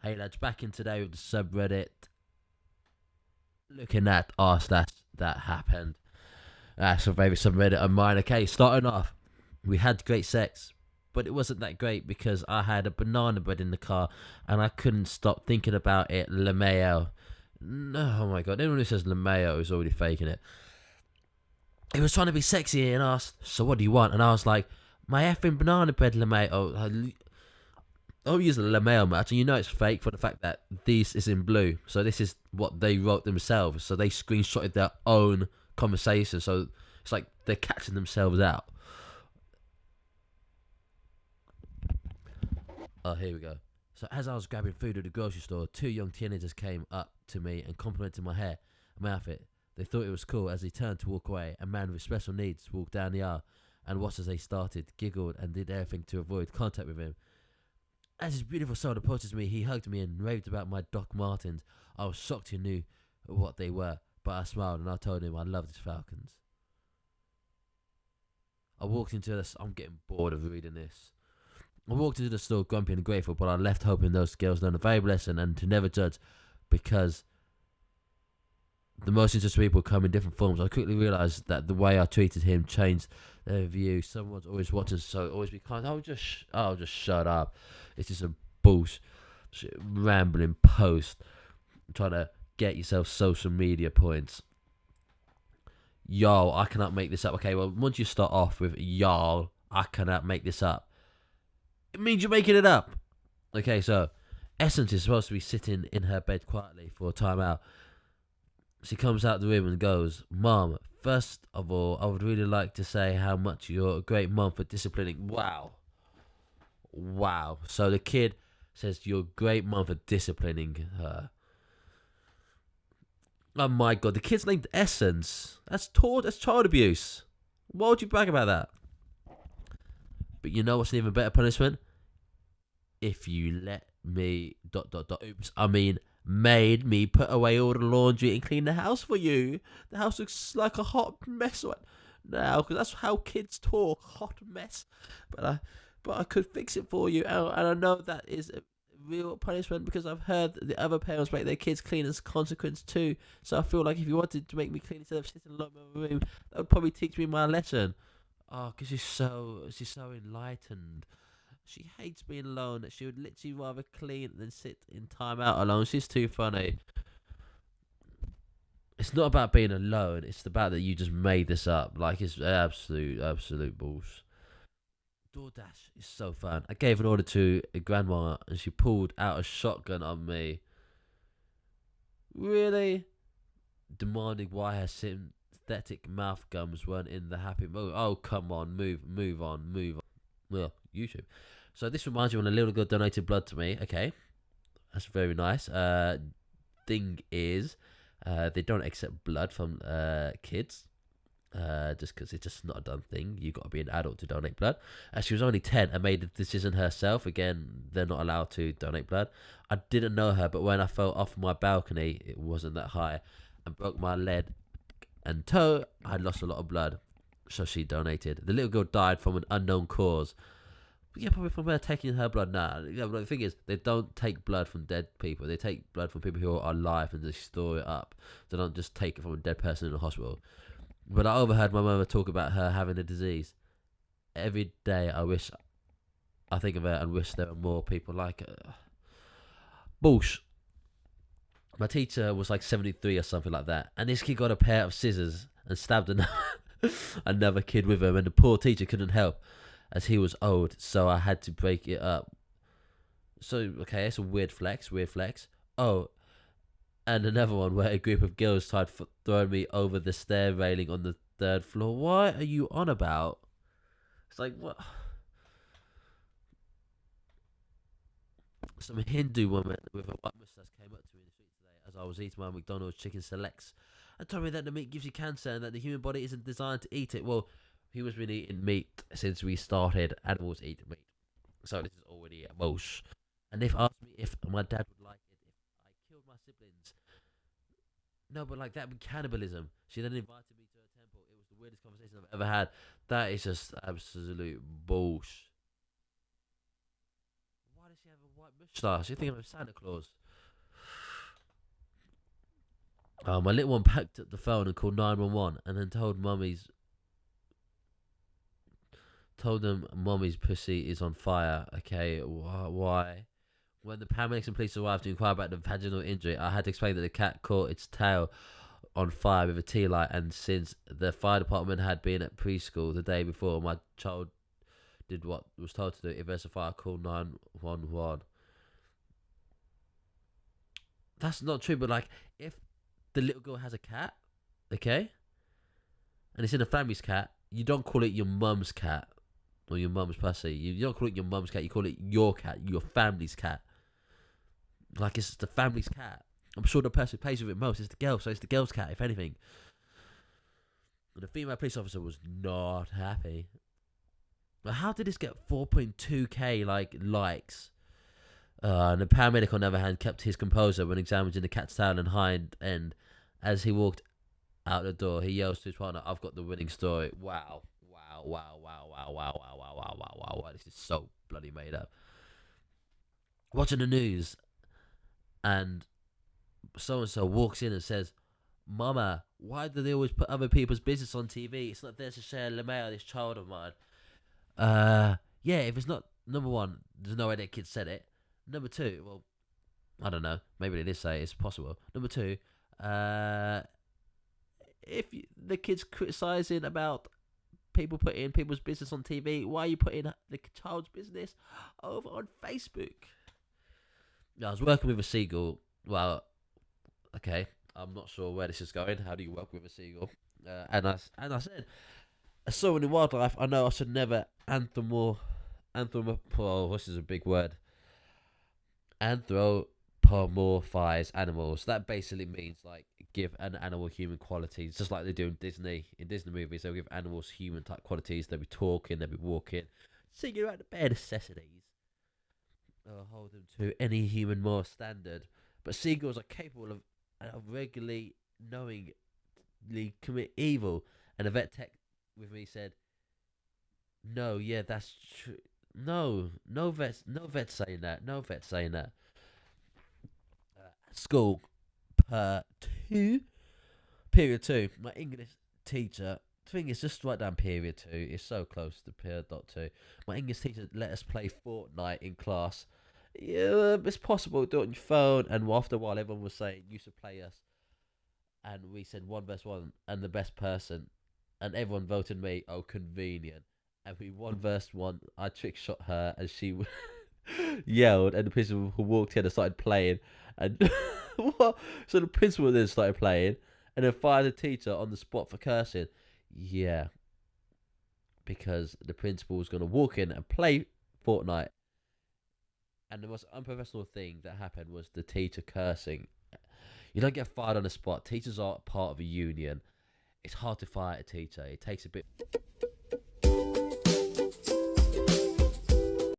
Hey lads, back in today with the subreddit. Looking at Ask That Happened. That's a favorite subreddit of mine. Okay, starting off, we had great sex, but it wasn't that great because I had a banana bread in the car and I couldn't stop thinking about it. LeMayo. No, oh my god, anyone who says LeMayo is already faking it. He was trying to be sexy and asked, "So what do you want?" And I was like, "My effing banana bread, LeMayo." I'll use the LeMail match, and you know it's fake for the fact that this is in blue. So this is what they wrote themselves. So they screenshotted their own conversation. So it's like they're catching themselves out. Oh, here we go. So as I was grabbing food at the grocery store, two young teenagers came up to me and complimented my hair and my outfit. They thought it was cool. As they turned to walk away, a man with special needs walked down the aisle and watched as they started, giggled, and did everything to avoid contact with him. As his beautiful soul approaches me, he hugged me and raved about my Doc Martens. I was shocked he knew what they were, but I smiled and I told him I loved his Falcons. I walked into this. I'm getting bored of reading this. I walked into the store grumpy and grateful, but I left hoping those girls learn a valuable lesson and to never judge, because the most interesting people come in different forms. I quickly realised that the way I treated him changed their view. Someone's always watching, so always be kind. I'll just shut up. It's just a bullshit, rambling post trying to get yourself social media points. Y'all, I cannot make this up. Okay, well, once you start off with y'all, I cannot make this up, it means you're making it up. Okay, so Essence is supposed to be sitting in her bed quietly for a time out. She comes out the room and goes, "Mom, first of all, I would really like to say how much you're a great mom for disciplining." Wow. So the kid says you're a great mom for disciplining her. Oh my god, the kid's named Essence. That's child abuse. Why would you brag about that? But you know what's an even better punishment? If you let me oops, I mean made me put away all the laundry and clean the house for you. The house looks like a hot mess right now, because that's how kids talk, hot mess. But I could fix it for you, and I know that is a real punishment because I've heard that the other parents make their kids clean as a consequence too. So I feel like if you wanted to make me clean instead of sitting alone in my room, that would probably teach me my lesson. Oh, because she's so enlightened. She hates being alone. She would literally rather clean than sit in time out alone. She's too funny. It's not about being alone. It's about that you just made this up. Like, it's absolute bullshit. DoorDash is so fun. I gave an order to a grandma and she pulled out a shotgun on me. Really? Demanding why her synthetic mouth gums weren't in the happy mood. Oh, come on. Move on. Well, YouTube. So this reminds you when a little girl donated blood to me. Okay. That's very nice. Thing is, they don't accept blood from kids. Just because it's just not a done thing. You got to be an adult to donate blood. She was only 10 and made the decision herself. Again, they're not allowed to donate blood. I didn't know her, but when I fell off my balcony, it wasn't that high, and broke my leg and toe, I lost a lot of blood. So she donated. The little girl died from an unknown cause. But yeah, probably from her taking her blood. Nah, yeah, but the thing is, they don't take blood from dead people. They take blood from people who are alive and they store it up. They don't just take it from a dead person in a hospital. But I overheard my mother talk about her having a disease. Every day I think of her and wish there were more people like her. Bullsh. My teacher was like 73 or something like that. And this kid got a pair of scissors and stabbed another kid with them. And the poor teacher couldn't help as he was old. So I had to break it up. So, okay, it's a weird flex. Oh, and another one where a group of girls tried throwing me over the stair railing on the third floor. What are you on about? It's like, what? Some Hindu woman with a white mustache came up to me in the street today as I was eating my McDonald's chicken selects and told me that the meat gives you cancer and that the human body isn't designed to eat it. Well, he was been eating meat since we started. Animals eat meat. So this is already a mosh. And they've asked me if my dad would like it if I killed my siblings. No, but like that would be cannibalism. She then invited me to her temple. It was the weirdest conversation I've ever had. That is just absolute bullshit. Why does she have a white Mustache. You think I'm Santa Claus? My little one packed up the phone and called 911, and then told them mommy's pussy is on fire. Okay, why? When the paramedics and police arrived to inquire about the vaginal injury, I had to explain that the cat caught its tail on fire with a tea light, and since the fire department had been at preschool the day before, my child did what was told to do. If there's a fire, call 911. That's not true, but like, if the little girl has a cat, okay, and it's in a family's cat, you don't call it your mum's cat or your mum's pussy. You don't call it your mum's cat. You call it your cat, your family's cat. Like, it's the family's cat. I'm sure the person who plays with it most is the girl, so it's the girl's cat, if anything. And the female police officer was not happy. But how did this get 4.2k likes? And the paramedic, on the other hand, kept his composure when examining the cat's tail and hind end. As he walked out the door, he yells to his partner, "I've got the winning story." Wow. This is so bloody made up. Watching the news, and so-and-so walks in and says, "Mama, why do they always put other people's business on TV? It's not there to share the mail, this child of mine." Yeah, if it's not, number one, there's no way that kid said it. Number two, well, I don't know. Maybe they did say it, it's possible. Number two, if the kid's criticising about people putting people's business on TV, why are you putting the child's business over on Facebook? I was working with a seagull. Well, okay, I'm not sure where this is going. How do you work with a seagull? And I said, as someone in wildlife, I know I should never this is a big word. Anthropomorphize animals. That basically means like give an animal human qualities, just like they do in Disney. In Disney movies, they'll give animals human type qualities. They'll be talking, they'll be walking, singing about the bare necessities. They'll hold them to any human moral standard. But seagulls are capable of regularly knowingly commit evil. And a vet tech with me said, "No, yeah, that's true. No vet's saying that. No vet's saying that." School, period 2. My English teacher. Thing is, just write down period 2. It's so close to period dot 2. My English teacher let us play Fortnite in class. Yeah, it's possible. Do it on your phone. And after a while, everyone was saying you should play us. And we said 1v1 and the best person. And everyone voted me. Oh, convenient. And we 1v1. I trick shot her, and she yelled. And the principal who walked in and started playing. And what? So the principal then started playing, and then fired the teacher on the spot for cursing. Yeah, because the principal was going to walk in and play Fortnite. And the most unprofessional thing that happened was the teacher cursing. You don't get fired on the spot. Teachers are part of a union. It's hard to fire a teacher. It takes a bit.